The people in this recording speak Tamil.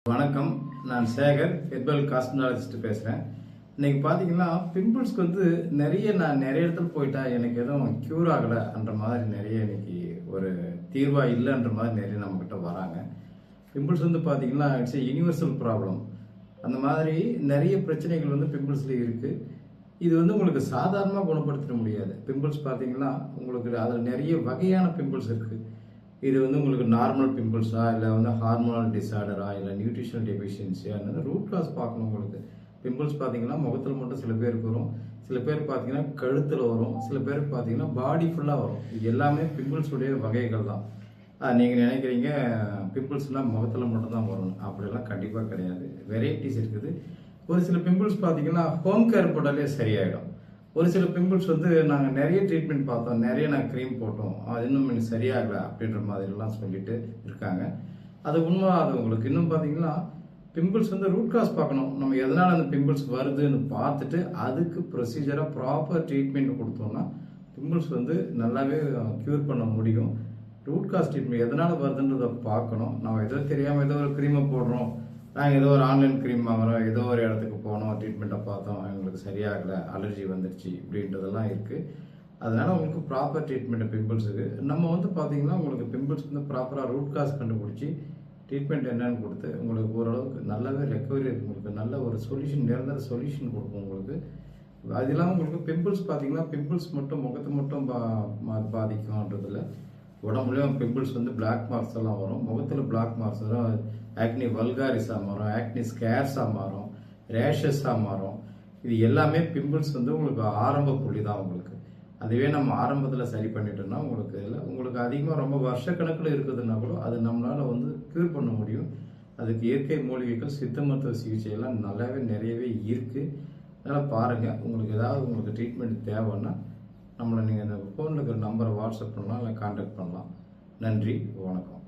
வணக்கம், நான் சேகர், ஹெர்பல் காஸ்மெட்டாலஜிஸ்ட் பேசுகிறேன். இன்னைக்கு பார்த்தீங்கன்னா பிம்பிள்ஸ்க்கு நான் நிறைய இடத்துல போயிட்டா எனக்கு எதுவும் க்யூர் ஆகலைன்ற மாதிரி நிறைய இன்னைக்கு ஒரு தீர்வாக இல்லைன்ற மாதிரி நிறைய நம்மக்கிட்ட வராங்க. பிம்பிள்ஸ் பார்த்தீங்கன்னா இட்ஸ் ஏ யூனிவர்சல் ப்ராப்ளம். அந்த மாதிரி நிறைய பிரச்சனைகள் பிம்பிள்ஸில் இருக்குது. இது உங்களுக்கு சாதாரணமாக குணப்படுத்திட முடியாது. பிம்பிள்ஸ் பார்த்தீங்கன்னா உங்களுக்கு அதில் நிறைய வகையான பிம்பிள்ஸ் இருக்குது. இது உங்களுக்கு நார்மல் பிம்பிள்ஸா, இல்லை ஹார்மோனல் டிஸார்டரா, இல்லை நியூட்ரிஷனல் டெஃபிஷியன்சியா, ரூட் காஸ் பார்க்கணும். உங்களுக்கு பிம்பிள்ஸ் பார்த்தீங்கன்னா முகத்தில் மட்டும் சில பேருக்கு வரும், சில பேர் பார்த்தீங்கன்னா கழுத்தில் வரும், சில பேருக்கு பார்த்தீங்கன்னா பாடி ஃபுல்லாக வரும். இது எல்லாமே பிம்பிள்ஸுடைய வகைகள் தான். நீங்கள் நினைக்கிறீங்க பிம்பிள்ஸ்லாம் முகத்தில் மட்டும்தான் வரும், அப்படிலாம் கண்டிப்பாக கிடையாது. வெரைட்டிஸ் இருக்குது. ஒரு சில பிம்பிள்ஸ் பார்த்தீங்கன்னா ஹோம் கேர் போட்டாலே சரியாயிடும். ஒரு சில பிம்பிள்ஸ் நாங்கள் நிறைய ட்ரீட்மெண்ட் பார்த்தோம், நிறைய க்ரீம் போட்டோம், அது இன்னும் சரியாகலை அப்படின்ற மாதிரிலாம் சொல்லிட்டு இருக்காங்க. அது உண்மை. அது உங்களுக்கு இன்னும் பார்த்தீங்கன்னா பிம்பிள்ஸ் ரூட் காஸ் பார்க்கணும். நம்ம எதனால் அந்த பிம்பிள்ஸ் வருதுன்னு பார்த்துட்டு அதுக்கு ப்ரொசீஜராக ப்ராப்பர் ட்ரீட்மெண்ட் கொடுத்தோம்னா பிம்பிள்ஸ் நல்லாவே க்யூர் பண்ண முடியும். ரூட் காஸ் ட்ரீட்மெண்ட் எதனால் வருதுன்றதை பார்க்கணும். நம்ம ஏதோ தெரியாமல் ஏதோ ஒரு க்ரீமை போடுறோம், நாங்கள் ஏதோ ஒரு ஆன்லைன் க்ரீம் வாங்குறோம், ஏதோ ஒரு இடத்துக்கு போனோம், ட்ரீட்மெண்ட்டை பார்த்தோம், எங்களுக்கு சரியாகலை, அலர்ஜி வந்துடுச்சு இப்படின்றதெல்லாம் இருக்குது. அதனால் உங்களுக்கு ப்ராப்பர் ட்ரீட்மெண்ட் பிம்பிள்ஸுக்கு நம்ம பார்த்தீங்கன்னா உங்களுக்கு பிம்பிள்ஸ் ப்ராப்பராக ரூட் காஸ் கண்டுபிடிச்சி ட்ரீட்மெண்ட் என்னன்னு கொடுத்து உங்களுக்கு ஓரளவுக்கு நல்லாவே ரெக்கவரி, உங்களுக்கு நல்ல ஒரு சொல்யூஷன், நிரந்தர சொல்யூஷன் கொடுக்கும் உங்களுக்கு. அது இல்லாமல் உங்களுக்கு பிம்பிள்ஸ் பார்த்தீங்கன்னா பிம்பிள்ஸ் மட்டும் முகத்தை மட்டும் பாதிக்கும்ன்றதில்ல, உடம்புலையும் பிம்பிள்ஸ் பிளாக் மார்க்ஸ் எல்லாம் வரும். முகத்தில் பிளாக் மார்க்ஸ் வரும், ஆக்னி வல்காரிஸாக மாறும், ஆக்னி ஸ்கேர்ஸாக மாறும், ரேஷஸாக மாறும். இது எல்லாமே பிம்பிள்ஸ் உங்களுக்கு ஆரம்ப புள்ளி தான் உங்களுக்கு. அதுவே நம்ம ஆரம்பத்தில் சரி பண்ணிட்டோம்னா உங்களுக்கு அதிகமாக ரொம்ப வருஷக்கணக்கில் இருக்குதுன்னா கூட அது நம்மளால் க்யூர் பண்ண முடியும். அதுக்கு இயற்கை மூலிகைகள், சித்த மருத்துவ சிகிச்சையெல்லாம் நல்லாவே நிறையவே இருக்குது. அதனால் பாருங்கள், உங்களுக்கு ஏதாவது ட்ரீட்மெண்ட் தேவைன்னா நம்மளை நீங்கள் இந்த ஃபோனில் இருக்கிற நம்பரை வாட்ஸ்அப் பண்ணலாம், இல்லை கான்டாக்ட் பண்ணலாம். நன்றி, வணக்கம்.